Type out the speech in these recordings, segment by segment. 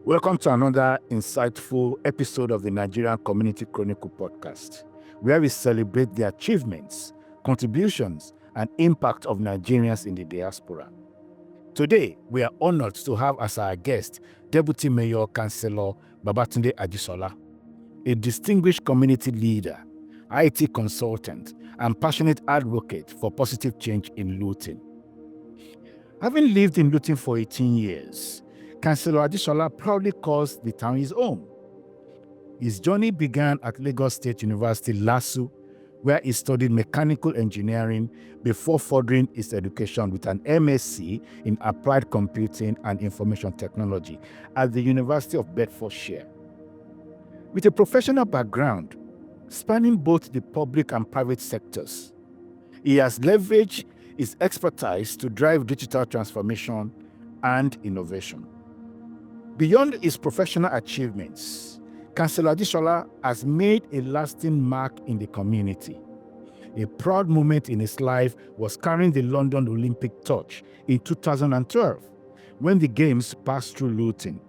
Welcome to another insightful episode of the Nigerian Community Chronicle Podcast, where we celebrate the achievements, contributions, and impact of Nigerians in the diaspora. Today, we are honored to have as our guest Deputy Mayor Councillor Babatunde Ajisola, a distinguished community leader, IT consultant, and passionate advocate for positive change in Luton. Having lived in Luton for 18 years, Councillor Ajisola proudly calls the town his home. His journey began at Lagos State University, LASU, where he studied mechanical engineering before furthering his education with an MSc in Applied Computing and Information Technology at the University of Bedfordshire. With a professional background spanning both the public and private sectors, he has leveraged his expertise to drive digital transformation and innovation. Beyond his professional achievements, Councillor Ajisola has made a lasting mark in the community. A proud moment in his life was carrying the London Olympic torch in 2012, when the Games passed through Luton,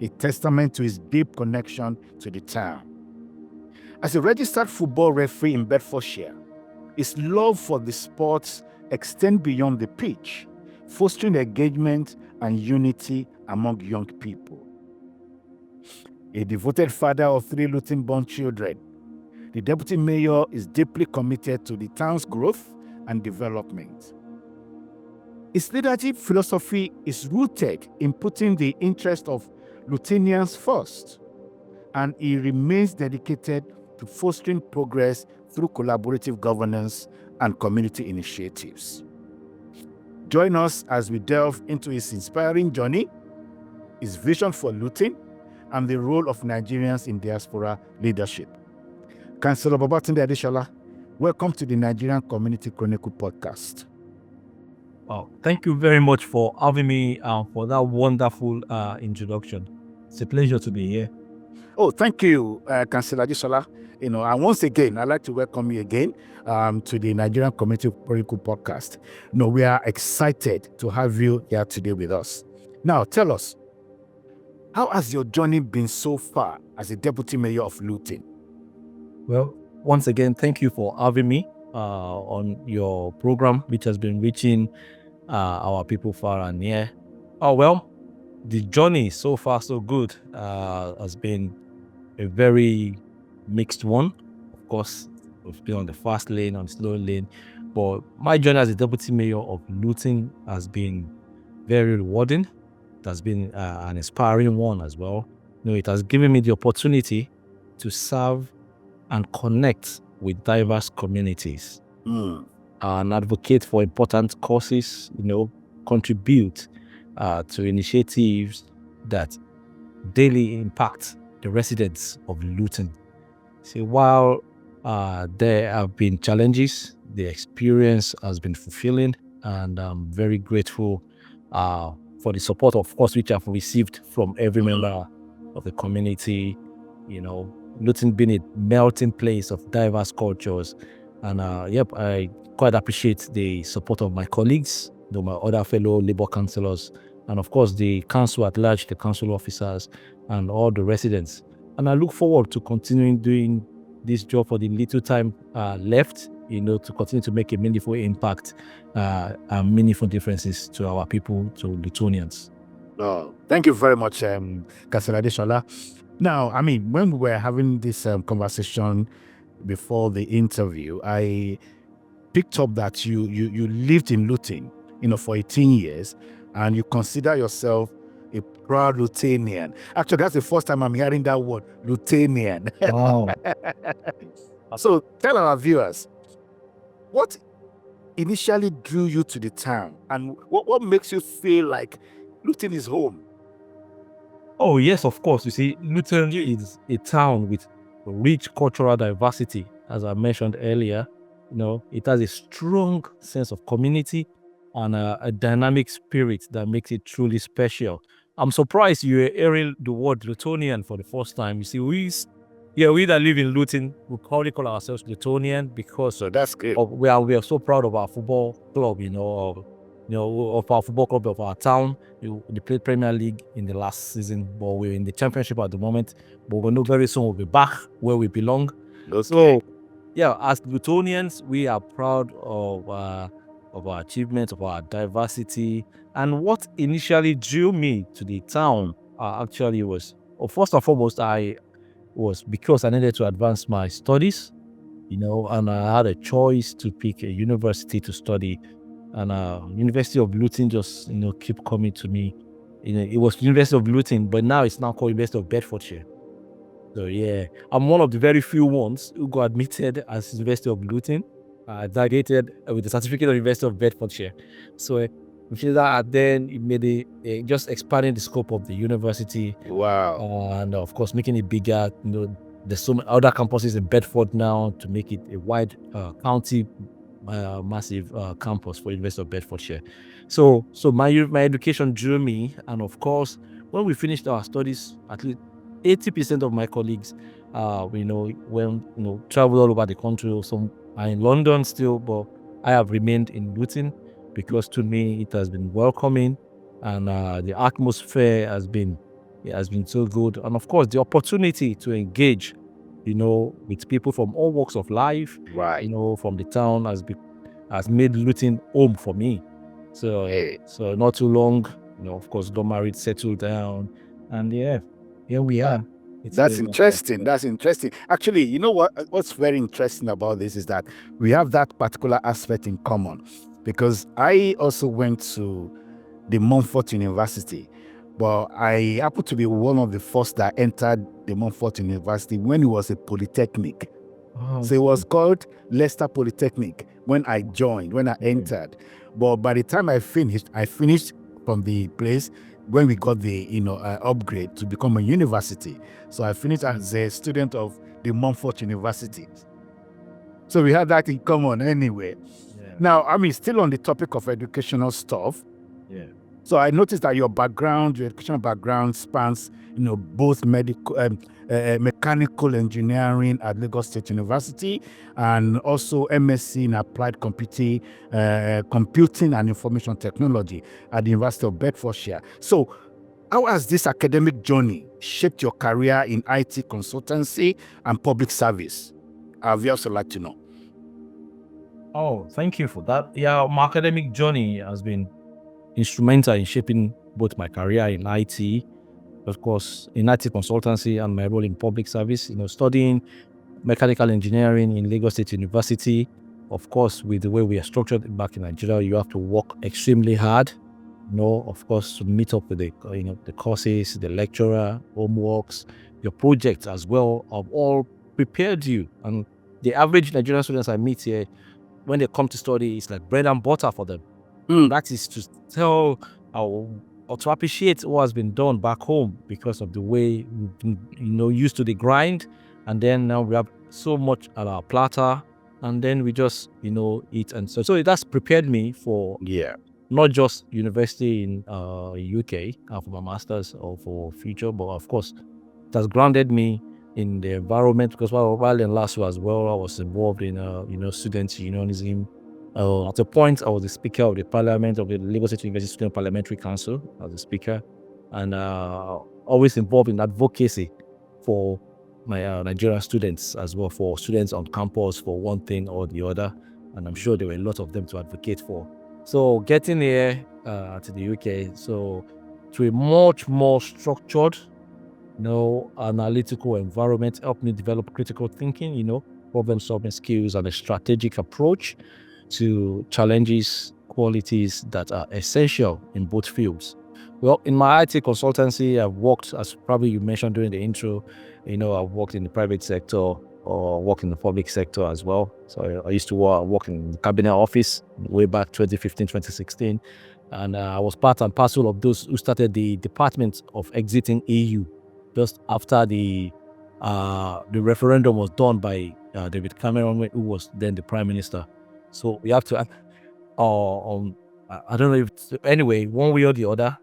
a testament to his deep connection to the town. As a registered football referee in Bedfordshire, his love for the sports extends beyond the pitch, fostering engagement and unity among young people. A devoted father of 3 Luton-born children, the Deputy Mayor is deeply committed to the town's growth and development. His leadership philosophy is rooted in putting the interest of Lutonians first, and he remains dedicated to fostering progress through collaborative governance and community initiatives. Join us as we delve into his inspiring journey, his vision for Luton, and the role of Nigerians in diaspora leadership. Councillor Babatunde Ajisola, welcome to the Nigerian Community Chronicle Podcast. Wow, thank you very much for having me for that wonderful introduction. It's a pleasure to be here. Oh, thank you, Councillor Ajisola. And once again, I'd like to welcome you again to the Nigerian Community Chronicle Podcast. We are excited to have you here today with us. Now, tell us, how has your journey been so far as a Deputy Mayor of Luton? Well, once again, thank you for having me on your program, which has been reaching our people far and near. Oh, well, the journey so far so good has been a very mixed one. Of course, we've been on the fast lane, on the slow lane, but my journey as a Deputy Mayor of Luton has been very rewarding. It has been an inspiring one as well. It has given me the opportunity to serve and connect with diverse communities and advocate for important causes, contribute to initiatives that daily impact the residents of Luton. See, while there have been challenges, the experience has been fulfilling, and I'm very grateful for the support, of course, which I've received from every member of the community. Luton being a melting place of diverse cultures, and I quite appreciate the support of my colleagues, my other fellow Labour councillors, and of course the council at large, the council officers, and all the residents. And I look forward to continuing doing this job for the little time left, to continue to make a meaningful impact and meaningful differences to our people, to Lutonians. Oh, thank you very much, Councillor Ajisola. Now, when we were having this conversation before the interview, I picked up that you lived in Luton, for 18 years, and you consider yourself a proud Lutonian. Actually, that's the first time I'm hearing that word, Lutonian. Wow. So tell our viewers, what initially drew you to the town, and what makes you feel like Luton is home? Oh, yes, of course. You see, Luton is a town with rich cultural diversity, as I mentioned earlier. It has a strong sense of community and a dynamic spirit that makes it truly special. I'm surprised you're hearing the word Lutonian for the first time. You see, we that live in Luton, we probably call ourselves Lutonian because So that's good. we are so proud of our football club, of of our football club of our town. They played Premier League in the last season, but we're in the championship at the moment. But we know very soon we'll be back where we belong. Okay. So, yeah, as Lutonians, we are proud of our achievements, of our diversity. And what initially drew me to the town actually was, first and foremost, was because I needed to advance my studies, and I had a choice to pick a university to study. And University of Luton just, keep coming to me. It was University of Luton, but now it's now called University of Bedfordshire. So yeah, I'm one of the very few ones who got admitted as University of Luton. I graduated with the certificate of University of Bedfordshire. So which is that then it made just expanding the scope of the university. Wow. And of course making it bigger. There's so many other campuses in Bedford now to make it a wide county massive campus for University of Bedfordshire. So my education drew me, and of course when we finished our studies, at least 80% of my colleagues traveled all over the country. Some are in London still, but I have remained in Luton because to me it has been welcoming, and the atmosphere has been so good, and of course the opportunity to engage with people from all walks of life, Right. from the town has made Luton home for me. So so not too long, of course, got married, settled down, and here we are. That's interesting. That's interesting. Actually, you know what's very interesting about this is that we have that particular aspect in common, because I also went to the Montfort University, but I happened to be one of the first that entered the Montfort University when it was a polytechnic. So it was called Leicester Polytechnic when I entered. But by the time I finished from the place when we got the upgrade to become a university. So I finished as a student of the Montfort University. So we had that in common anyway. Yeah. Now, still on the topic of educational stuff. Yeah. So I noticed that your educational background spans, both mechanical engineering at Lagos State University, and also MSc in applied computing and information technology at the University of Bedfordshire. So, how has this academic journey shaped your career in IT consultancy and public service? I'd also like to know. Oh, thank you for that. Yeah, my academic journey has been instrumental in shaping both my career in IT, of course, in IT consultancy, and my role in public service. Studying mechanical engineering in Lagos State University. Of course, with the way we are structured back in Nigeria, you have to work extremely hard. Of course, to meet up with the courses, the lecturer, homeworks, your projects as well, have all prepared you. And the average Nigerian students I meet here, when they come to study, it's like bread and butter for them. That is to tell or to appreciate what has been done back home because of the way we've been, used to the grind, and then now we have so much at our platter, and then we just eat. And so that's prepared me for not just university in UK for my master's or for future, but of course it has grounded me in the environment, because while in LASU as well, I was involved in student unionism. At a point, I was the speaker of the parliament of the Lagos State University Student Parliamentary Council as a speaker, and always involved in advocacy for my Nigerian students as well, for students on campus for one thing or the other, and I'm sure there were a lot of them to advocate for. So getting here to the UK, so to a much more structured, analytical environment, helped me develop critical thinking, problem-solving skills, and a strategic approach to challenges, qualities that are essential in both fields. Well, in my IT consultancy, I've worked, as probably you mentioned during the intro, I've worked in the private sector or work in the public sector as well. So I used to work in the cabinet office way back 2015, 2016. And I was part and parcel of those who started the Department of Exiting EU just after the referendum was done by David Cameron, who was then the Prime Minister. So we have to, I don't know if, anyway, one way or the other,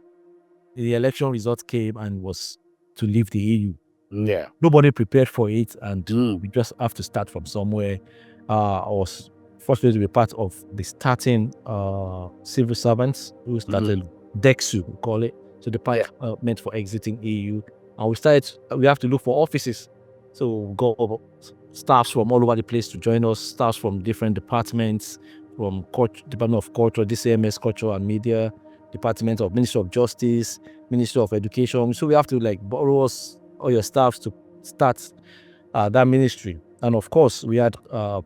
the election result came and was to leave the EU. Yeah. Nobody prepared for it, and we just have to start from somewhere. I was fortunate to be part of the starting civil servants who started DEXU, we call it, so the Department for Exiting EU. And we have to look for offices. So go staffs from all over the place to join us, staffs from different departments, from Department of Culture, DCMS, Culture and Media, Department of Ministry of Justice, Ministry of Education. So we have to borrow all your staffs to start that ministry. And of course, we had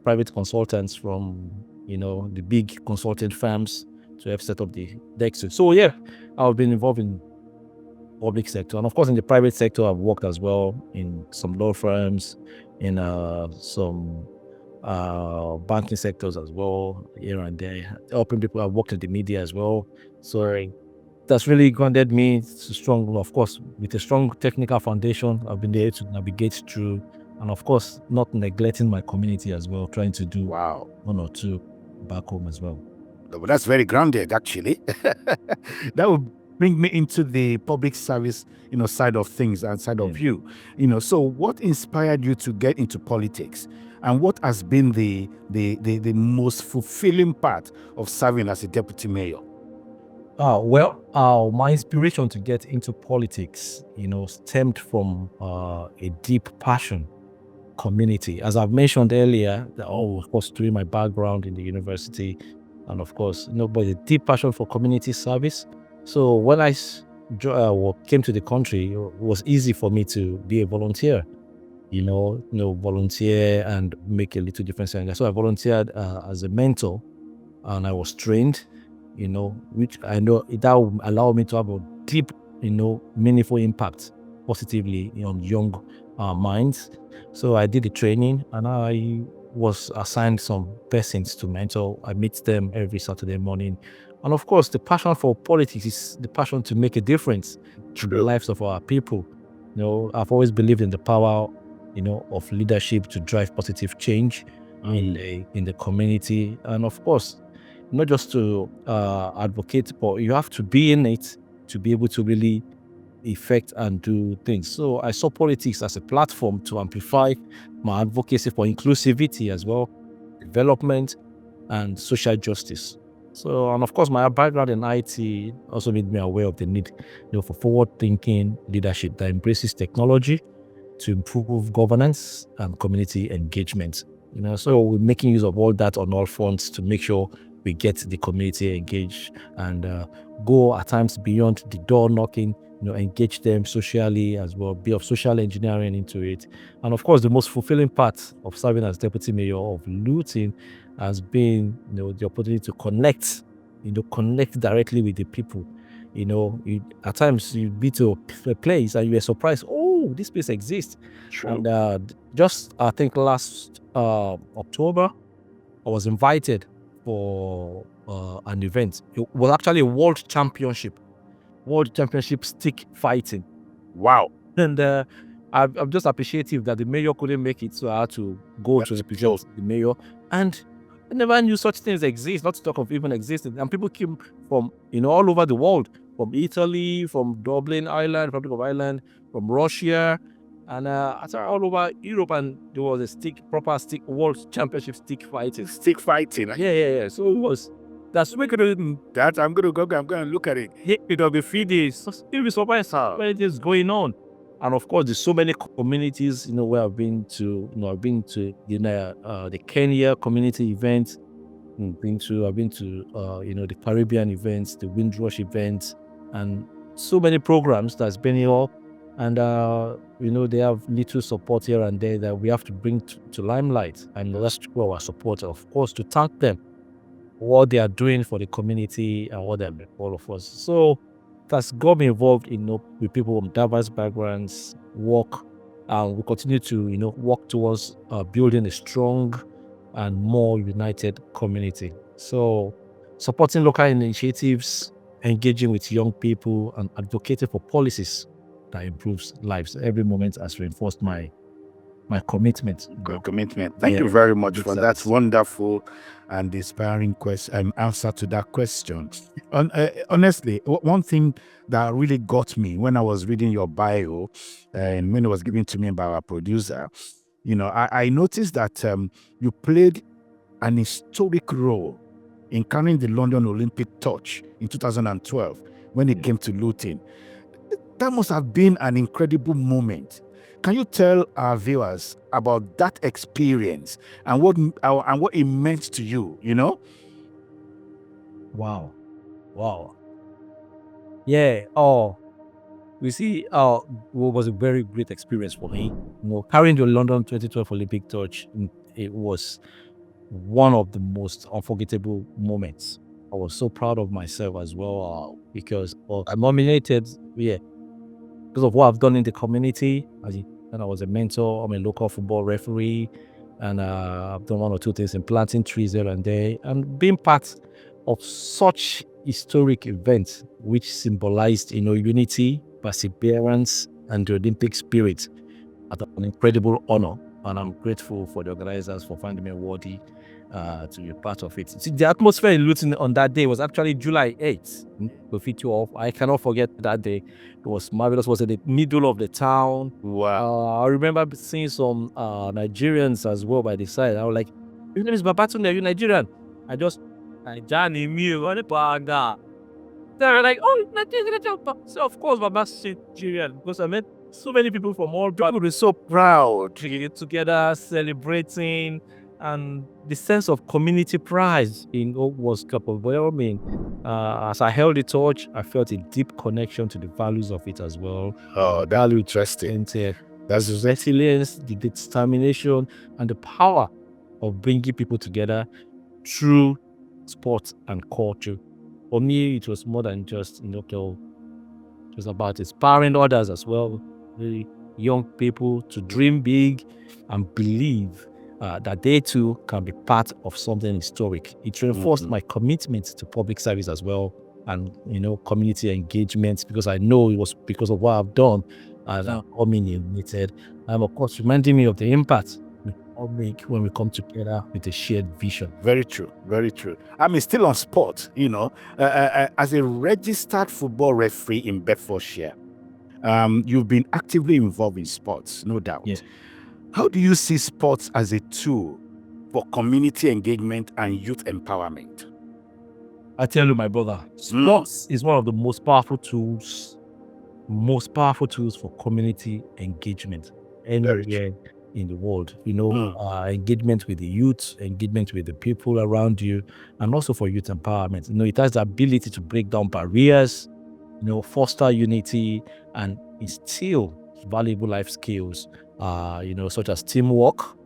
private consultants from, the big consulting firms to help set up the DEXU. So yeah, I've been involved in public sector, and of course in the private sector I've worked as well in some law firms, in some banking sectors as well, here and there, helping people. I've worked in the media as well, so that's really grounded me strong. Of course, with a strong technical foundation, I've been able to navigate through, and of course not neglecting my community as well, trying to do one or two back home as well. Well, that's very grounded, actually. That would bring me into the public service, side of things and side of you. So what inspired you to get into politics, and what has been the most fulfilling part of serving as a deputy mayor? My inspiration to get into politics, stemmed from a deep passion community. As I've mentioned earlier, of course, during my background in the university, and of course, but a deep passion for community service. So when I came to the country, it was easy for me to be a volunteer, volunteer and make a little difference. So I volunteered as a mentor, and I was trained, which I know that will allow me to have a deep, meaningful impact positively on young minds. So I did the training, and I was assigned some persons to mentor. I meet them every Saturday morning. And of course, the passion for politics is the passion to make a difference to the lives of our people. I've always believed in the power, of leadership to drive positive change in the community. And of course, not just to advocate, but you have to be in it to be able to really effect and do things. So I saw politics as a platform to amplify my advocacy for inclusivity as well, development, and social justice. So, and of course, my background in IT also made me aware of the need, for forward-thinking leadership that embraces technology to improve governance and community engagement. So we're making use of all that on all fronts to make sure we get the community engaged and go at times beyond the door knocking, engage them socially as well, be of social engineering into it. And of course, the most fulfilling part of serving as deputy mayor of Luton has been, the opportunity to connect directly with the people. At times you be to a place and you are surprised, oh, this place exists. True. And just, I think last October, I was invited for an event. It was actually a world championship stick fighting. Wow. And I'm just appreciative that the mayor couldn't make it, so I had to go to represent the mayor. And I never knew such things exist, not to talk of even existing. And people came from, all over the world, from Italy, from Dublin, Ireland, Republic of Ireland, from Russia, and all over Europe. And there was a proper world championship stick fighting. Stick fighting. Yeah. So it was. That's we could that I'm gonna look at it. It'll be 3 days. You'll be surprised how many is going on. And of course, there's so many communities, where I've been to. I've been to the Kenya community event. I've been to the Caribbean events, the Windrush events, and so many programs that's been here. And they have little support here and there that we have to bring to limelight. And that's our support, of course, to thank them what they are doing for the community and what they're doing for all of us. So that's got me involved with people from diverse backgrounds, work, and we continue to work towards building a strong and more united community. So supporting local initiatives, engaging with young people, and advocating for policies that improves lives. Every moment has reinforced my commitment. Good commitment. Thank you very much for that wonderful and inspiring answer to that question. Honestly, one thing that really got me when I was reading your bio and when it was given to me by our producer, I noticed that you played an historic role in carrying the London Olympic torch in 2012 when it came to Luton. That must have been an incredible moment. Can you tell our viewers about that experience and what it meant to you, you know? Wow. Yeah. You see, what was a very great experience for me. Carrying the London 2012 Olympic torch, it was one of the most unforgettable moments. I was so proud of myself as well because I'm nominated, because of what I've done in the community. And I was a mentor. I'm a local football referee, and I've done one or two things in planting trees here and there, and being part of such historic events, which symbolized, unity, perseverance, and the Olympic spirit, at an incredible honor. And I'm grateful for the organizers for finding me worthy to be part of it. See, the atmosphere in Luton on that day was actually July 8th. I cannot forget that day. It was marvelous. It was in the middle of the town. Wow. I remember seeing some Nigerians as well by the side. I was like, "Your name is Babatunde, are you Nigerian?" Johnny, me, what the bag? They were like, "Oh, Nigerian." So of course, Baba's Nigerian, because I met so many people from all. People were so proud to get together, celebrating, and the sense of community pride was overwhelming. As I held the torch, I felt a deep connection to the values of it as well. Oh, that's interesting. That's the resilience, the determination, and the power of bringing people together through sport and culture. For me, it was more than just it was about inspiring others as well, really young people to dream big and believe that they too can be part of something historic. It reinforced my commitment to public service as well, and community engagement, because I know it was because of what I've done and I'm united. And of course, reminding me of the impact we all make when we come together with a shared vision. Very true. I'm still on sport, as a registered football referee in Bedfordshire. You've been actively involved in sports, no doubt. Yes. How do you see sports as a tool for community engagement and youth empowerment? I tell you, my brother, sports is one of the most powerful tools for community engagement anywhere in the world. Engagement with the youth, engagement with the people around you, and also for youth empowerment. It has the ability to break down barriers, foster unity, and instill valuable life skills, such as teamwork,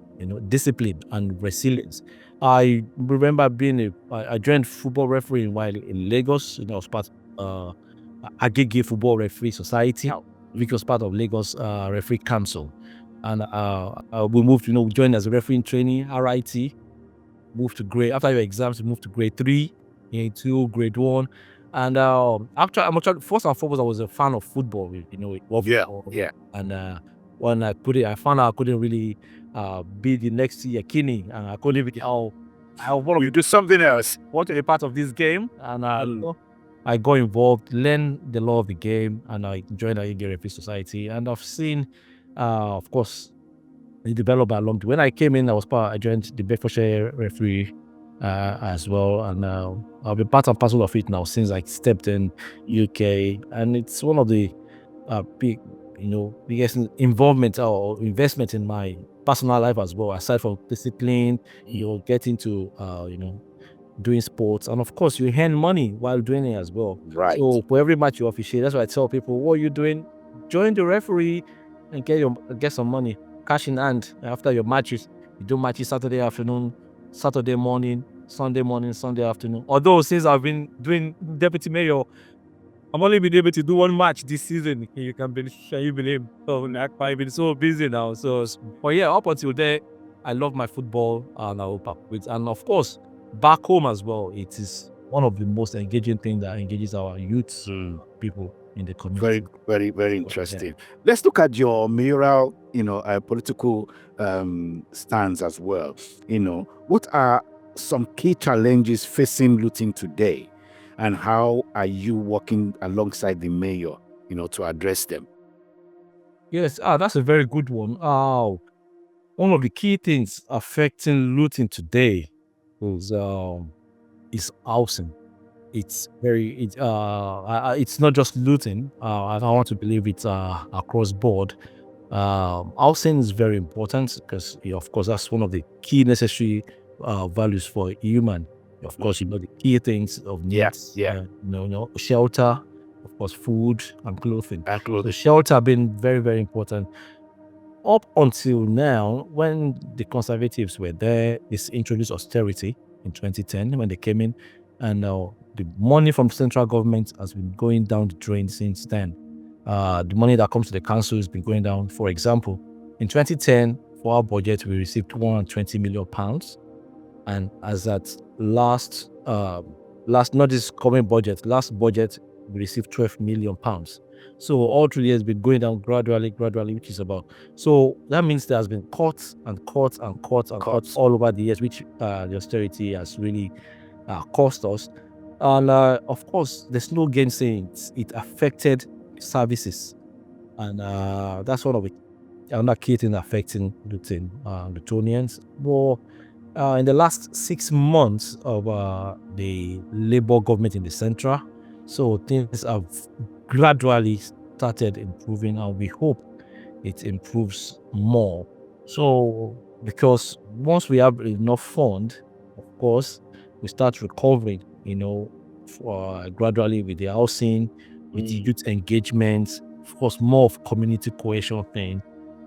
discipline, and resilience. I remember I joined football refereeing while in Lagos. I was part of Agege Football Referee Society, which was part of Lagos Referee Council. And we moved, joined as a refereeing trainee, RIT, moved to grade, after your exams, we moved to grade 3, grade 2, grade 1. And actually, first and foremost, I was a fan of football, And when I found out I couldn't really be the next year Kinney, and I couldn't even you do something else. Want to be part of this game, and I got involved, learned the law of the game, and I joined the Nigerian Referee Society. And I've seen, of course, the development along the way. When I came in, I joined the Bedfordshire referee as well, and I've been part and parcel of it now since I stepped in UK, and it's one of the biggest involvement or investment in my personal life as well. Aside from discipline, you'll get into doing sports, and of course you earn money while doing it as well. Right. So for every match you officiate, that's why I tell people, what are you doing? Join the referee and get some money, cash in hand. After your matches, you do matches Saturday afternoon, Saturday morning, Sunday afternoon. Although since I've been doing deputy mayor, I've only been able to do one match this season. Can you believe? So I've been so busy now. But yeah, up until there, I love my football, and and of course, back home as well, it is one of the most engaging things that engages our youth people in the community. Very, very, very interesting. Let's look at your mayoral, political stance as well. What are some key challenges facing Luton today, and how are you working alongside the mayor, to address them? Yes, that's a very good one. One of the key things affecting Luton today is housing. It's it's not just Luton. I want to believe it's across board. Housing is very important because, of course, that's one of the key necessary values for a human. Of course, the key things of needs. Shelter, of course, food and clothing. So shelter being very, very important. Up until now, when the Conservatives were there, they introduced austerity in 2010 when they came in, and the money from central government has been going down the drain since then. The money that comes to the council has been going down. For example, in 2010, for our budget, we received £120 million, and as at last not this coming budget, last budget, we received £12 million. So all 3 years been going down gradually, which is about. So that means there has been cuts all over the years, which the austerity has really cost us. And of course, there's no gainsaying it affected services, and that's one of the another key thing affecting Lutonians. But in the last 6 months of the Labour government in the central, so things have gradually started improving, and we hope it improves more. So because once we have enough fund, of course, we start recovering, gradually with the housing, with the youth engagement, of course, more of community cohesion thing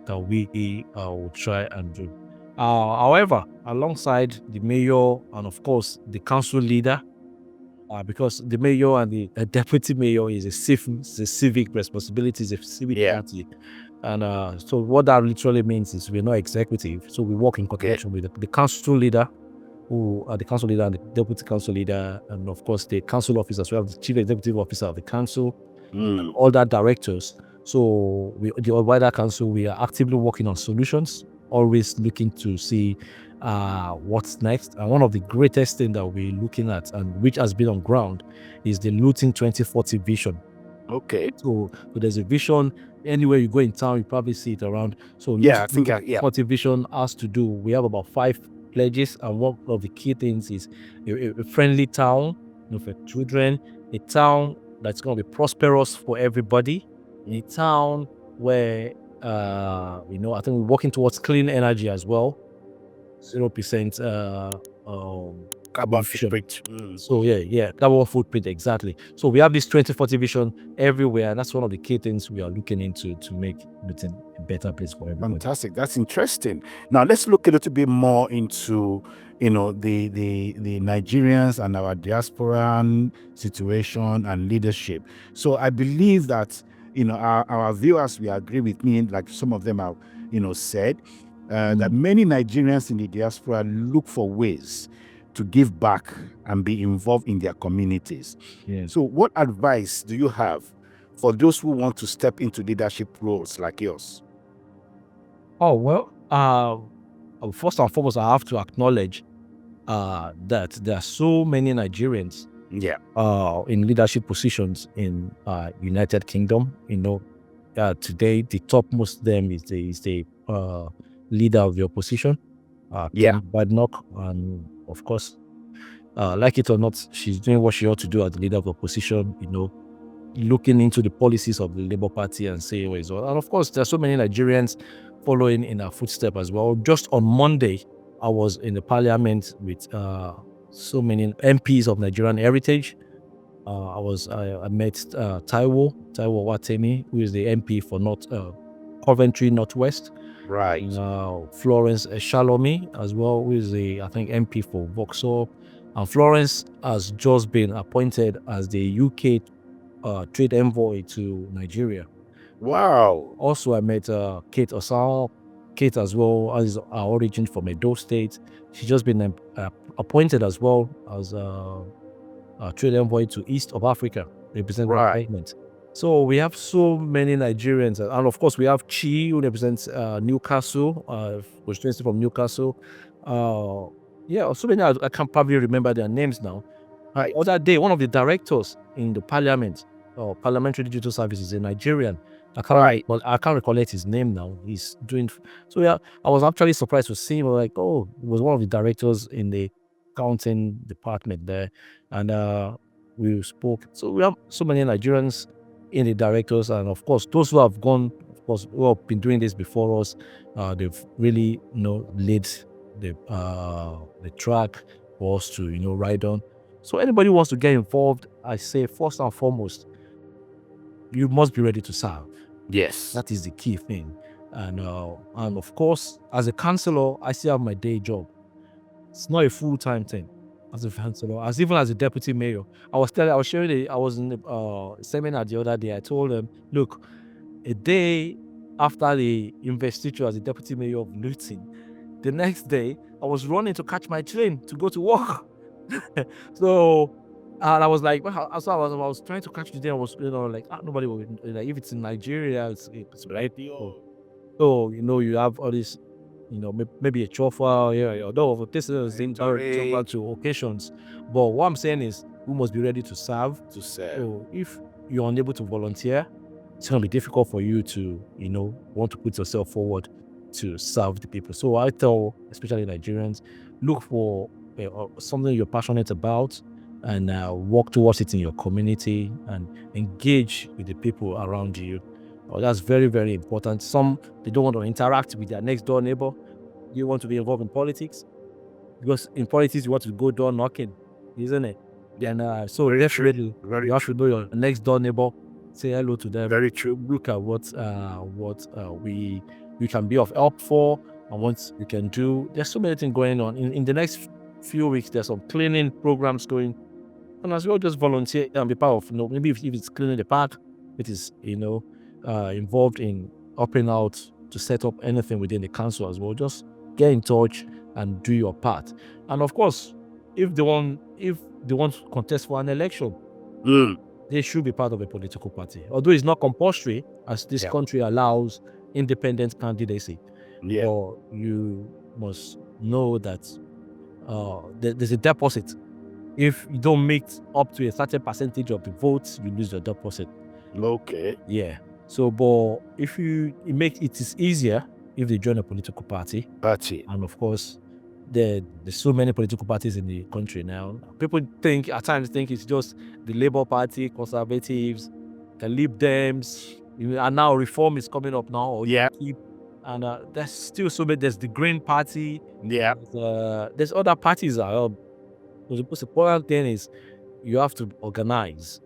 that we will try and do. However, alongside the mayor and, of course, the council leader, because the mayor and the deputy mayor is a civic responsibility, is a civic duty. And so what that literally means is we're not executive, so we work in conjunction with the council leader, who are the council leader and the deputy council leader, and of course the council officers. We have the chief executive officer of the council, and all that directors. So the wider council, we are actively working on solutions, always looking to see what's next. And one of the greatest things that we're looking at, and which has been on ground, is the Luton 2040 vision. Okay. So there's a vision. Anywhere you go in town, you probably see it around. So I think 2040 vision has to do. We have about 5 pledges, and one of the key things is a friendly town, for children, a town that's going to be prosperous for everybody, a town where I think we're working towards clean energy as well, 0% carbon footprint. So carbon footprint, exactly. So we have this 2040 vision everywhere, and that's one of the key things we are looking into to make Luton a better place for everybody. Fantastic. That's interesting. Now let's look a little bit more into the Nigerians and our diasporan situation and leadership. So I believe that our viewers will agree with me, like some of them have said, that many Nigerians in the diaspora look for ways to give back and be involved in their communities. So what advice do you have for those who want to step into leadership roles like yours? Oh, well, first and foremost, I have to acknowledge that there are so many Nigerians in leadership positions in United Kingdom. Today the topmost them is the leader of the opposition, Badnock, and of course, like it or not, she's doing what she ought to do as the leader of the opposition, looking into the policies of the Labour Party and saying where it's all. And of course, there are so many Nigerians following in her footsteps as well. Just on Monday, I was in the parliament with so many MPs of Nigerian heritage. I met Taiwo Watemi, who is the MP for Coventry Northwest. Right. Florence Shalomi as well, who is the, I think, MP for Vauxhall. And Florence has just been appointed as the UK trade envoy to Nigeria. Wow. Also, I met Kate Osao. Kate as well as our origin from Edo State. She's just been appointed as well as a trade envoy to East of Africa, representing the government. So we have so many Nigerians, and of course we have Chi, who represents Newcastle, constituency from Newcastle. So many I can't probably remember their names now. Other day, one of the directors in the parliament, Parliamentary Digital Services, a Nigerian. I can't recollect his name now. He's doing so. I was actually surprised to see him. Like, he was one of the directors in the accounting department there, and we spoke. So we have so many Nigerians in the directors, and of course those who have gone, of course, who have been doing this before us. They've really, laid the track for us to, ride on. So anybody who wants to get involved, I say first and foremost, you must be ready to serve. Yes. That is the key thing. And of course, as a councillor, I still have my day job. It's not a full-time thing as a councillor. Even as a deputy mayor, I was in a seminar the other day. I told them, look, a day after the investiture as a deputy mayor of Luton, the next day I was running to catch my train to go to work. So, and I was like, I was trying to catch the day. I was, nobody will, if it's in Nigeria, it's right. So, you have all this, maybe a chauffeur, although this is to occasions. But what I'm saying is, we must be ready to serve. So if you're unable to volunteer, it's going to be difficult for you to, want to put yourself forward to serve the people. So I tell, especially Nigerians, look for something you're passionate about and work towards it in your community and engage with the people around you. That's very, very important. Some, they don't want to interact with their next door neighbor. You want to be involved in politics? Because in politics, you want to go door knocking, isn't it? And so definitely, you have to know your next door neighbor. Say hello to them. Very true. Look at what we can be of help for and what we can do. There's so many things going on. In the next few weeks, there's some cleaning programs going. And as well, just volunteer and be part of, maybe if it's cleaning the park, it is, involved in helping out to set up anything within the council as well. Just get in touch and do your part. And of course, if they want to contest for an election, they should be part of a political party. Although it's not compulsory, as this country allows independent candidacy. Yeah. But you must know that there's a deposit. If you don't make up to a certain percentage of the votes, you lose your deposit. Okay. Yeah. So, but if it is easier if they join a political party. And of course, there's so many political parties in the country now. People at times think it's just the Labour Party, Conservatives, the Lib Dems, and now Reform is coming up now. And there's still so many. There's the Green Party. Yeah. There's other parties. The most important thing is you have to organize.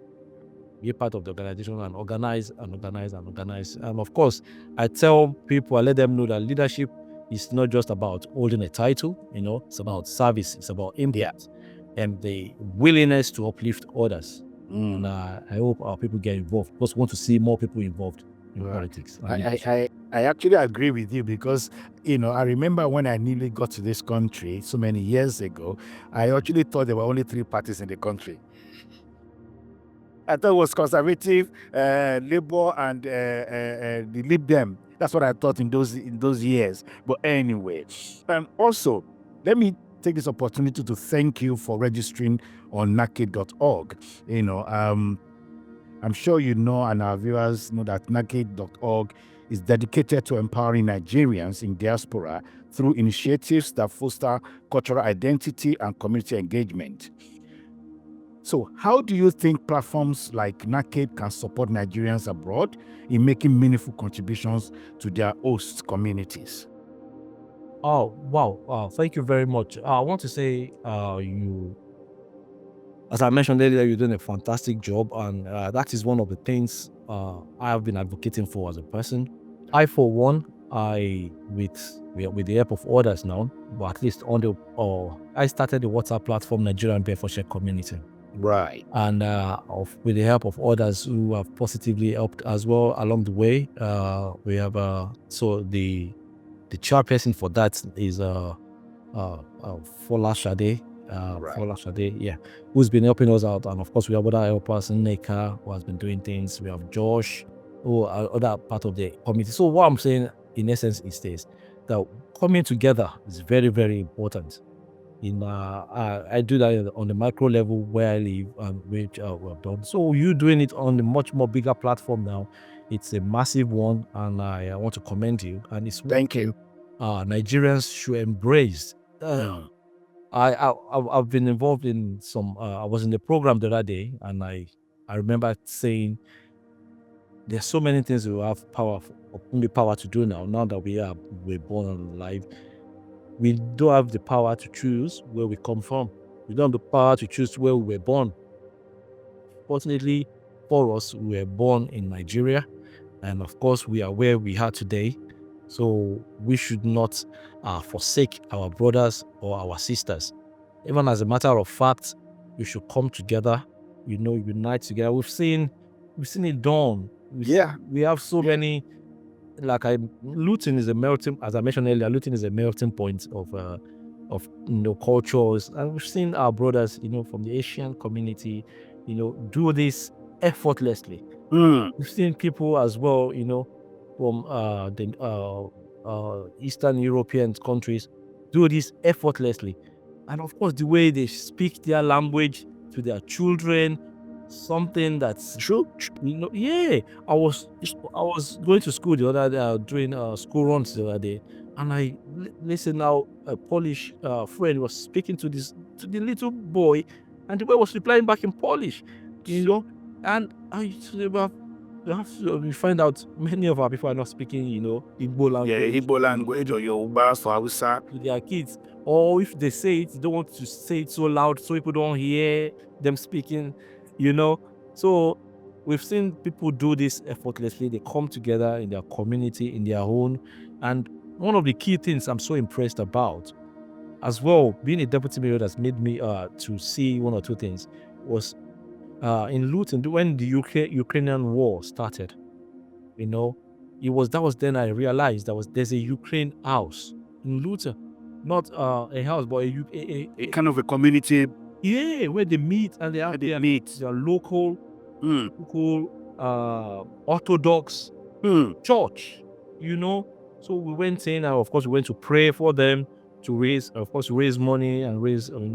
Be a part of the organization and organize. And of course, I tell people, I let them know that leadership is not just about holding a title, it's about service, it's about impact and the willingness to uplift others. And I hope our people get involved because we want to see more people involved in politics. I actually agree with you because, I remember when I nearly got to this country so many years ago, I actually thought there were only 3 parties in the country. I thought it was Conservative, Labour, and the Lib Dem. That's what I thought in those years. But anyway, and also, let me take this opportunity to thank you for registering on NACADE.org. I'm sure you know, and our viewers know, that NACADE.org is dedicated to empowering Nigerians in diaspora through initiatives that foster cultural identity and community engagement. So how do you think platforms like NACADE can support Nigerians abroad in making meaningful contributions to their host communities? Oh, wow. Thank you very much. I want to say as I mentioned earlier, you're doing a fantastic job. And that is one of the things I have been advocating for as a person. I, for one, with the help of others now, but at least I started the WhatsApp platform, Nigerian Bedfordshire Community. Right. And with the help of others who have positively helped as well along the way, we have so the chairperson for that is Fola Shade, who's been helping us out. And of course, we have other helpers, Neka, who has been doing things. We have Josh, who are other part of the committee. So what I'm saying, in essence, is this: that coming together is very, very important. I do that on the micro level where I live and which we're done. So you doing it on a much more bigger platform now. It's a massive one, and I want to commend you. And it's thank you. Nigerians should embrace. I've been involved in some. I was in the program the other day, and I remember saying there's so many things we have power to do now that we're born alive. We don't have the power to choose where we come from. We don't have the power to choose where we were born. Fortunately for us, we were born in Nigeria, and of course, we are where we are today. So we should not forsake our brothers or our sisters. Even as a matter of fact, we should come together, unite together. We've seen it done. We have so many. Luton is a melting, as I mentioned earlier. Luton is a melting point of cultures, and we've seen our brothers, from the Asian community, do this effortlessly. We've seen people as well, from the Eastern European countries do this effortlessly, and of course, the way they speak their language to their children, something that's True. Yeah, I was going to school the other day, doing school runs the other day, and I listened. Now a Polish friend was speaking to the little boy, and the boy was replying back in Polish, and we find out many of our people are not speaking, Igbo language. Yeah, Igbo language or Yoruba for Hausa to their kids, or if they say it, they don't want to say it so loud so people don't hear them speaking, So we've seen people do this effortlessly. They come together in their community, in their own. And one of the key things I'm so impressed about, as well, being a deputy mayor, that's made me to see one or two things, was in Luton when the Ukrainian war started. That was then I realized there's a Ukraine house in Luton, not a house, but a kind of a community. Yeah, where they meet and they have their local Orthodox church, So we went in, and of course we went to pray for them, to raise money and raise, and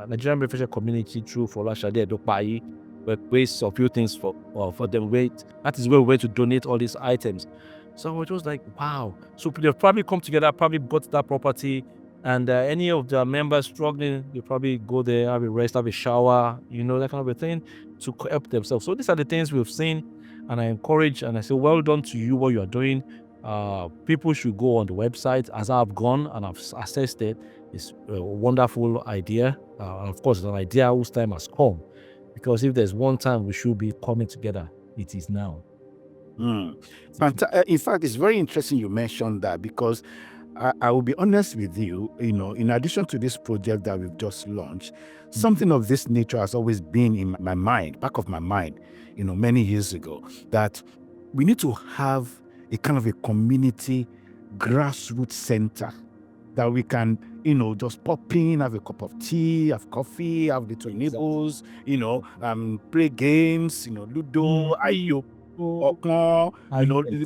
Nigerian beneficial community through Folashade Edopayi, but raise a few things for them. That is where we went to donate all these items. So it was like, wow. So they'll probably come together, probably bought that property, and any of the members struggling, they probably go there, have a rest, have a shower, that kind of a thing, to help themselves. So these are the things we've seen, and I encourage, and I say, well done to you, what you are doing. People should go on the website, as I've gone and I've assessed it. It's a wonderful idea. And of course, it's an idea whose time has come, because if there's one time we should be coming together, it is now. In fact, it's very interesting you mentioned that, because I will be honest with you, in addition to this project that we've just launched, something of this nature has always been in my mind, back of my mind, many years ago, that we need to have a kind of a community grassroots center that we can, just pop in, have a cup of tea, have coffee, have little neighbors, play games, Ludo, Ayo,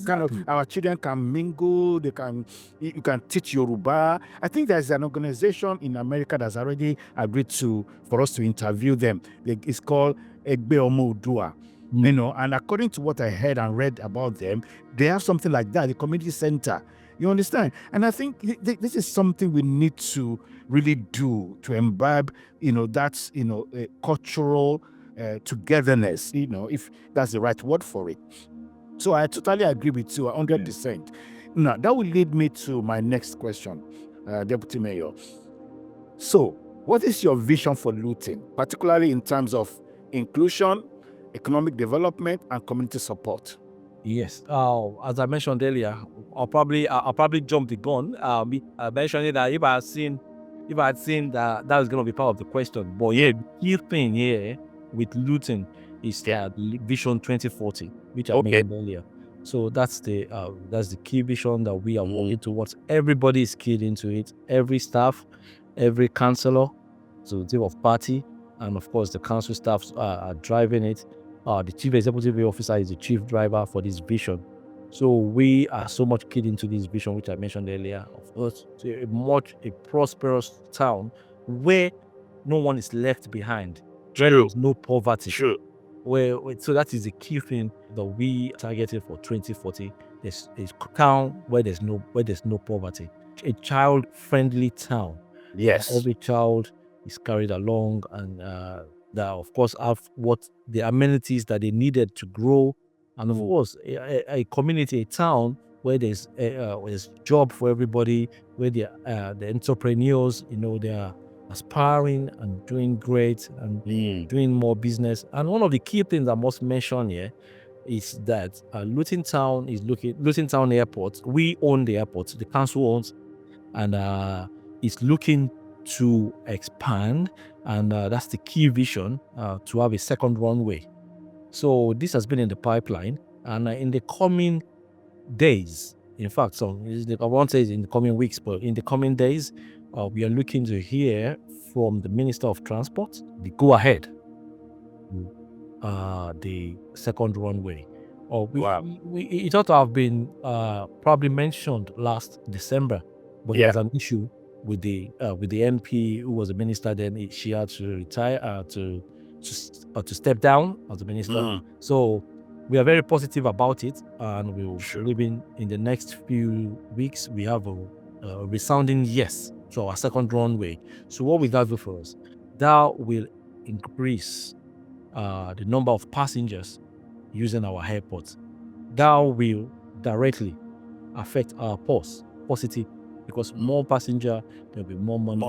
kind of our children can mingle. You can teach Yoruba. I think there's an organization in America that's already agreed for us to interview them. It's called Egbe Omo Odua. And according to what I heard and read about them, they have something like that, a community center. You understand? And I think this is something we need to really do to imbibe, that's, a cultural togetherness, if that's the right word for it. So I totally agree with you 100%. Now, that will lead me to my next question, Deputy Mayor. So, what is your vision for Luton, particularly in terms of inclusion, economic development, and community support? Yes. As I mentioned earlier, I'll probably jump the gun. I mentioned that if I had seen that was going to be part of the question. But yeah, the key thing here with Luton is their Vision 2040, which I mentioned earlier. So that's the key vision that we are working towards. Everybody is keyed into it. Every staff, every councillor, so the of party, and of course the council staffs are driving it. The chief executive officer is the chief driver for this vision. So we are so much keyed into this vision, which I mentioned earlier, of course, to a prosperous town where no one is left behind. Where there's no poverty. Sure. So that is the key thing that we targeted for 2040. There's a town where there's no poverty. A child-friendly town. Yes. Every child is carried along, and that of course have what the amenities that they needed to grow, and of course a community, a town where there's job for everybody, where the entrepreneurs, they are aspiring and doing great and doing more business. And one of the key things I must mention here is that Luton Town Airport. We own the airport, the council owns, and it's looking to expand, and that's the key vision, to have a second runway. So this has been in the pipeline, and in the coming days, in fact, I won't say in the coming weeks, but in the coming days, we are looking to hear from the Minister of Transport the go ahead, the second runway. It ought to have been probably mentioned last December, but there was an issue with the MP who was a minister then. She had to retire, to step down as a minister. So we are very positive about it, and we will believe in the next few weeks we have a resounding yes to our second runway. So what will that do for us? That will increase the number of passengers using our airport. That will directly affect our pulse positive, because more passenger, there'll be more money,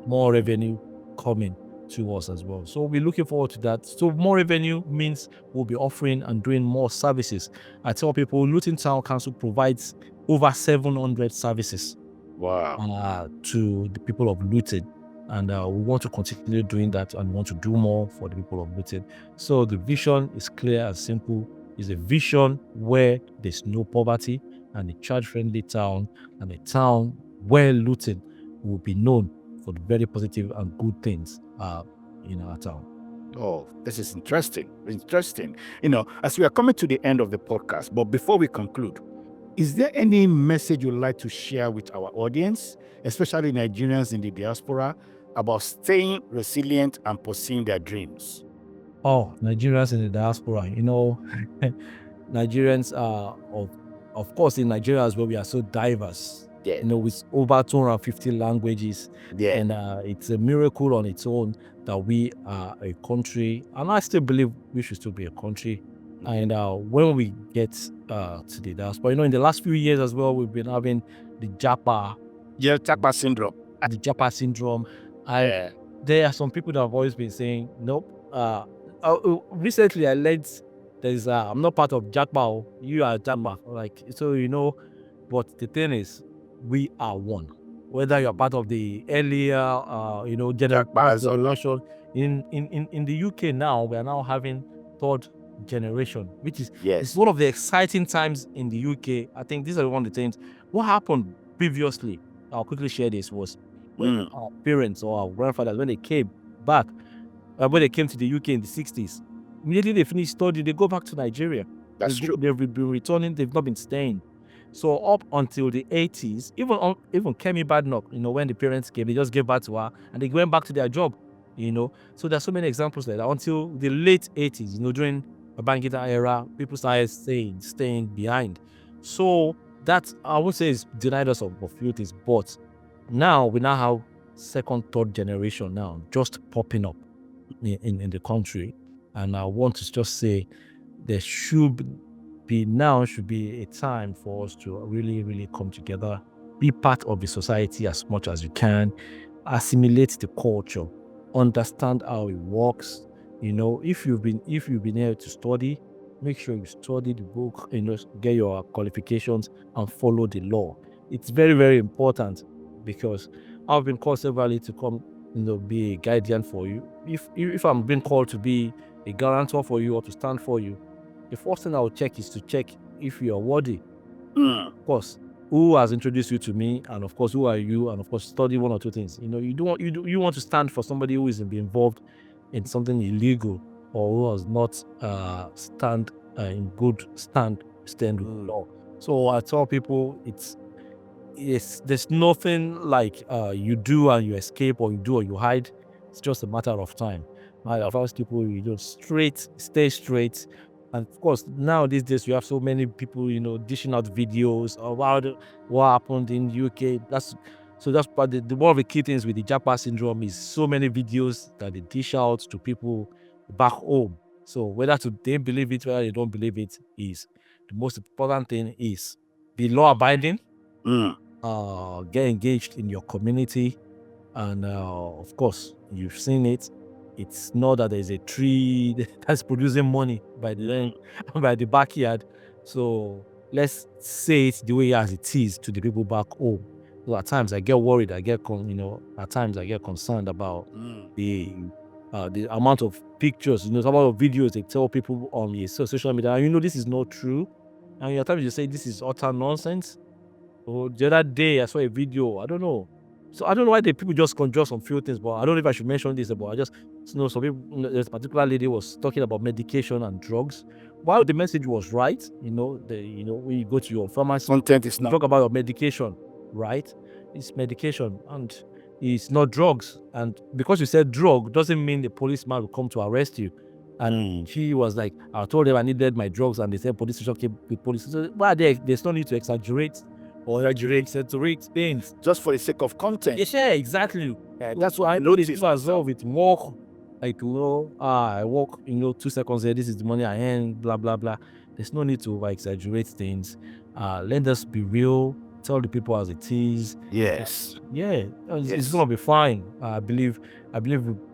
more revenue coming to us as well. So we're looking forward to that. So more revenue means we'll be offering and doing more services. I tell people Luton Town Council provides over 700 services to the people of Luton, and we want to continue doing that and want to do more for the people of Luton. So the vision is clear and simple. It's a vision where there's no poverty, and a child-friendly town, and a town where Luton will be known for the very positive and good things in our town. Oh, this is interesting. As we are coming to the end of the podcast, but before we conclude, is there any message you'd like to share with our audience, especially Nigerians in the diaspora, about staying resilient and pursuing their dreams? Oh, Nigerians in the diaspora, Nigerians are, of course, in Nigeria as well, we are so diverse. With over 250 languages, and it's a miracle on its own that we are a country, and I still believe we should still be a country. And when we get to the diaspora, in the last few years as well, we've been having the Japa syndrome. The Japa syndrome. There are some people that have always been saying, nope. Recently, I learned there's I'm not part of Japa. You are Japa. But the thing is, we are one. Whether you're part of the earlier, generation. In the UK now, we are now having third generation, which is it's one of the exciting times in the UK. I think these are one of the things. What happened previously, I'll quickly share this, was when our parents or our grandfathers, when they came back, when they came to the UK in the 60s, immediately they finished study, they go back to Nigeria. That's true. They've been returning, they've not been staying. So up until the 80s, even Kemi Badnoch, when the parents came, they just gave back to her and they went back to their job, So there's so many examples like that. Until the late 80s, during Babangida era, people started staying behind. So that, I would say, is denied us of a few things. But now we have second, third generation now just popping up in the country. And I want to just say there should be a time for us to really, really come together, be part of the society as much as you can, assimilate the culture, understand how it works. If you've been able to study, make sure you study the book, get your qualifications and follow the law. It's very, very important, because I've been called severally to come, be a guardian for you. If I'm being called to be a guarantor for you or to stand for you, the first thing I will check is to check if you are worthy. Of course, who has introduced you to me, and of course, who are you, and of course, study one or two things. You want to stand for somebody who isn't involved in something illegal, or who has not stand in good stand with law. So I tell people there's nothing like you do and you escape, or you do or you hide. It's just a matter of time. I advise people, stay straight. And of course, now these days you have so many people, dishing out videos about what happened in UK. So that's part the one of the key things with the Japa syndrome is so many videos that they dish out to people back home. So whether they believe it, whether they don't believe it, is the most important thing is be law abiding, get engaged in your community, and of course you've seen it. It's not that there's a tree that's producing money by the backyard. So let's say it the way as it is to the people back home. So at times I get worried. At times I get concerned about the amount of pictures, some amount of videos they tell people on the social media. And this is not true. And at times you say this is utter nonsense. So the other day I saw a video. I don't know. So I don't know why the people just conjure some few things, but I don't know if I should mention this. But I just some people. This particular lady was talking about medication and drugs. While the message was right, when you go to your pharmacy, Content is not. Talk about your medication, right? It's medication and it's not drugs. And because you said drug doesn't mean the policeman will come to arrest you. And she was like, I told them I needed my drugs, and they said police station came with police. So, there's no need to exaggerate or exaggerate things Just for the sake of content. Yes, yeah, exactly. That's why I know this noticed as well with work. Like, I work, 2 seconds here, this is the money I earn, blah, blah, blah. There's no need to exaggerate things. Let us be real, tell the people as it is. Yes. Yeah, it's going to be fine. I believe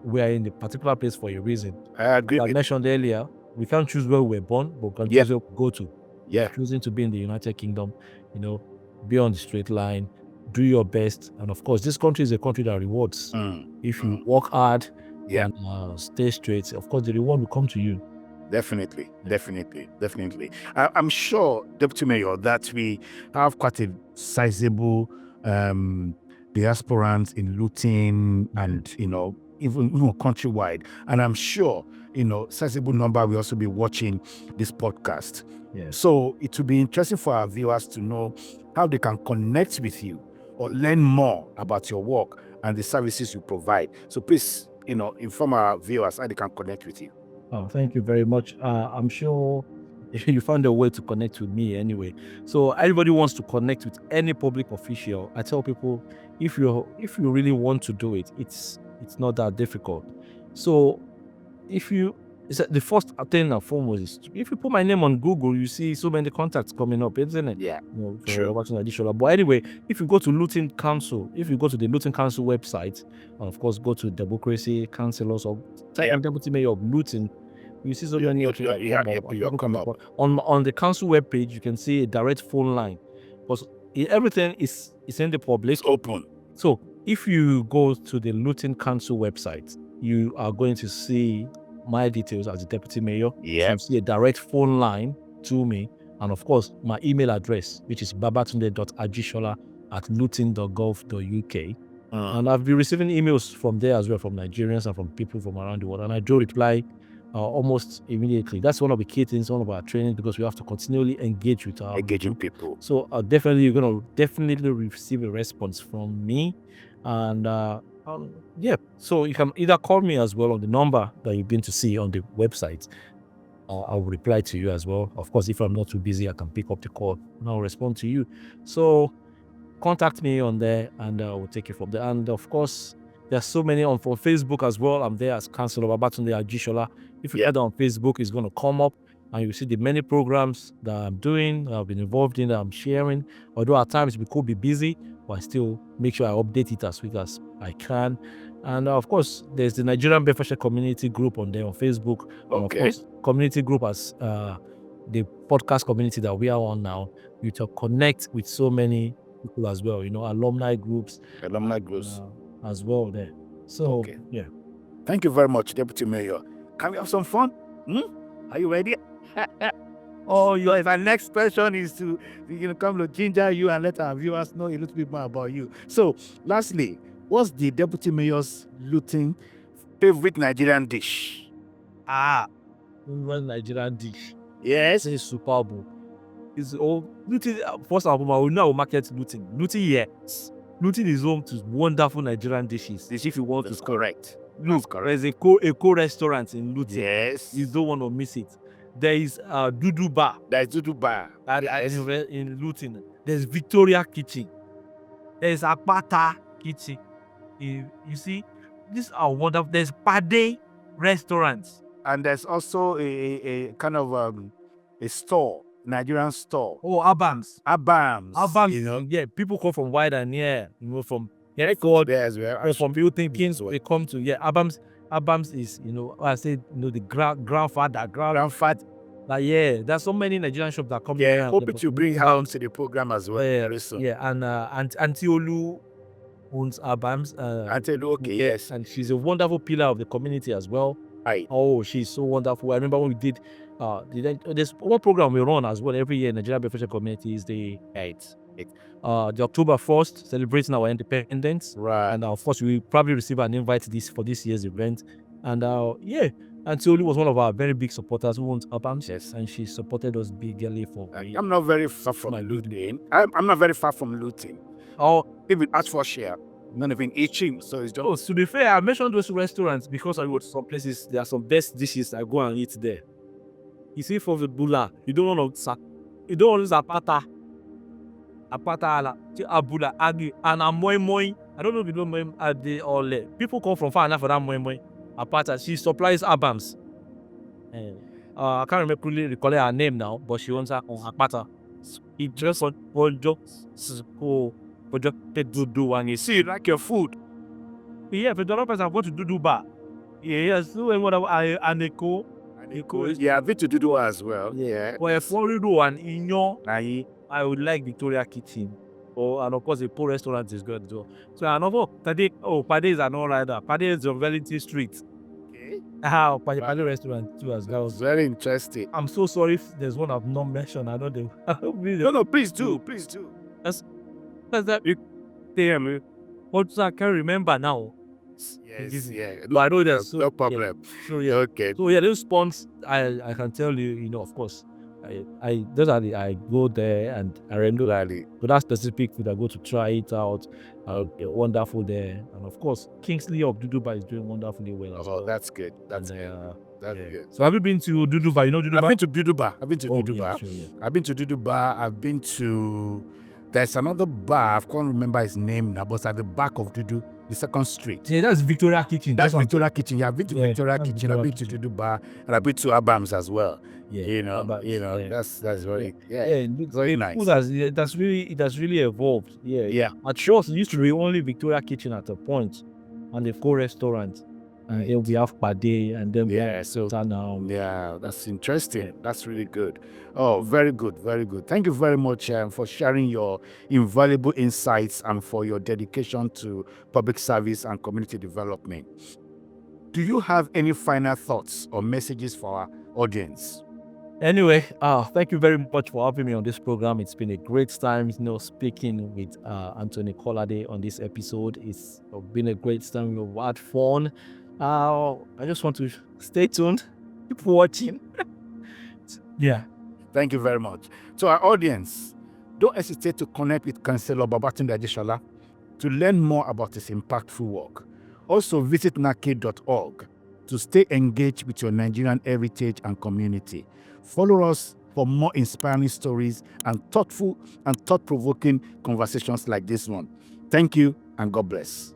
we are in the particular place for a reason. I agree. Like I mentioned earlier, we can't choose where we were born, but we can choose where we go to. Yeah. Choosing to be in the United Kingdom, be on the straight line, do your best. And of course, this country is a country that rewards. If you work hard and stay straight, of course, the reward will come to you. Definitely. I'm sure, Deputy Mayor, that we have quite a sizable diasporans in Luton and, even countrywide. And I'm sure, sizable number will also be watching this podcast. Yes. So it will be interesting for our viewers to know how they can connect with you or learn more about your work and the services you provide. So please, inform our viewers how they can connect with you. Oh, thank you very much. I'm sure you found a way to connect with me anyway. So everybody wants to connect with any public official. I tell people, if you really want to do it, it's not that difficult. So the first thing and foremost is, if you put my name on Google, you see so many contacts coming up, isn't it? Yeah, sure. Babatunde Ajisola. But anyway, if you go to Luton Council, if you go to the Luton Council website, and of course go to Democracy Councillors or Deputy Mayor of Luton, you see so many come up. On the council webpage, you can see a direct phone line, because everything is in the public. It's open. So if you go to the Luton Council website, you are going to see my details as the Deputy Mayor. Yeah. You see a direct phone line to me, and of course my email address, which is babatunde.ajisola@luton.gov.uk. And I've been receiving emails from there as well, from Nigerians and from people from around the world, and I do reply almost immediately. That's one of the key things, one of our training, because we have to continually engage with our engaging people. So you're going to receive a response from me, and so you can either call me as well on the number that you've been to see on the website. I'll reply to you as well. Of course, if I'm not too busy, I can pick up the call and I'll respond to you. So contact me on there, and we'll take it from there. And of course, there's so many on Facebook as well. I'm there as Councillor Babatunde Ajisola. If you add on Facebook, it's going to come up, and you see the many programs that I'm doing, that I've been involved in, that I'm sharing. Although at times we could be busy, but I still make sure I update it as quick as I can. And of course, there's the Nigerian Bedfordshire Community Group on there on Facebook. Okay. And of course, community group as the podcast community that we are on now. You to connect with so many people as well. Alumni groups as well there. So yeah. Thank you very much, Deputy Mayor. Can we have some fun? Are you ready? If our next question is to come to ginger you and let our viewers know a little bit more about you. So, lastly, what's the Deputy Mayor's Luton favorite Nigerian dish? Favorite Nigerian dish. Yes. It's Super Bowl. It's all Luton. First album, I will now market Luton. Luton, yes. Luton is home to wonderful Nigerian dishes. If you want That's to correct. Look, there's a co-restaurant in Luton. Yes. You don't want to miss it. There is Dudu Bar. There's Dudu Bar. In Luton. There's Victoria Kitchen. There's Apata Kitchen. You see, these are wonderful. There's Pade restaurants. And there's also a kind of a store, Nigerian store. Oh, Abams. Abams. You know, Yeah, people come from wide and near. From God, there as well. from building kings, they come to Abams. Abams is, I said, the grandfather. Like, there's so many Nigerian shops that come here. Hope to bring her onto the program as well. Yeah, very soon. and Auntie Olu owns Abams. Auntie Olu, okay, yes. And she's a wonderful pillar of the community as well. Right. Oh, she's so wonderful. I remember when we did there's one program we run as well every year in Nigerian Beneficial Community is the the October 1st, celebrating our independence. Right. And of course, we probably receive an invite for this year's event. And Auntie Olu was one of our very big supporters who owns Abams. Yes. And she supported us bigly for. I'm not very far from Luton. I'm not very far from Luton. Oh, even ask for share, none even eating. So it's just. Oh, to be fair, I mentioned those restaurants because I go to some places. There are some best dishes I go and eat there. You see, for the bula, you don't want Apata, Abula, Agi, and a moi. I don't know if you know moi. People come from far enough for that moi. Apata, she supplies Abams. I can't really recall her name now, but she owns her on Apata. It just on Dudu, and you see, you like your food. Yeah, but the other person want to Dudu bar. Yeah, so Aneko. Yeah, I've been to Dudu as well. Yeah. Well, if you do an Inyo, I would like Victoria Kitchen. And of course, the poor restaurant is good too. So another Pade is an all-rider. Pade is on Wellington Street. Okay. Pade restaurant too as well. That was very interesting. I'm so sorry if there's one I've not mentioned. I know they. No, please do. Please do. That's that you damn. What I can't remember now. Yes, yeah. But I know there's no problem. So Okay. So those spawns, I can tell you, of course, I go there and I regularly to that specific food. I go to try it out. Wonderful there, and of course, Kingsley of Duduba is doing wonderfully well. Oh, that's good. That's good. That's good. So have you been to Duduba? You know Duduba? I've been to Duduba. I've been to Duduba. Yeah, sure, yeah. I've been to Duduba. I've been to. There's another bar. I can't remember his name now, but it's at the back of Dudu, the second street. Yeah, that's Victoria Kitchen. That's Victoria Kitchen. Yeah, I've been to Victoria Kitchen. I've been to Duduba, and I've been to Abams as well. Yeah, that's very very nice. That's really evolved. Yeah. At Shores, it used to be only Victoria Kitchen at a point, and the core restaurant. And it'll be half per day, and then that's interesting. That's really good. Oh, very good, very good. Thank you very much for sharing your invaluable insights and for your dedication to public service and community development. Do you have any final thoughts or messages for our audience? Anyway, thank you very much for having me on this program. It's been a great time, speaking with Anthony Kolade on this episode. It's been a great time. We've had fun. I just want to stay tuned, keep watching. Yeah. Thank you very much. To our audience, don't hesitate to connect with Councillor Babatunde Ajisola to learn more about his impactful work. Also visit nake.org to stay engaged with your Nigerian heritage and community. Follow us for more inspiring stories and thoughtful and thought-provoking conversations like this one. Thank you and God bless.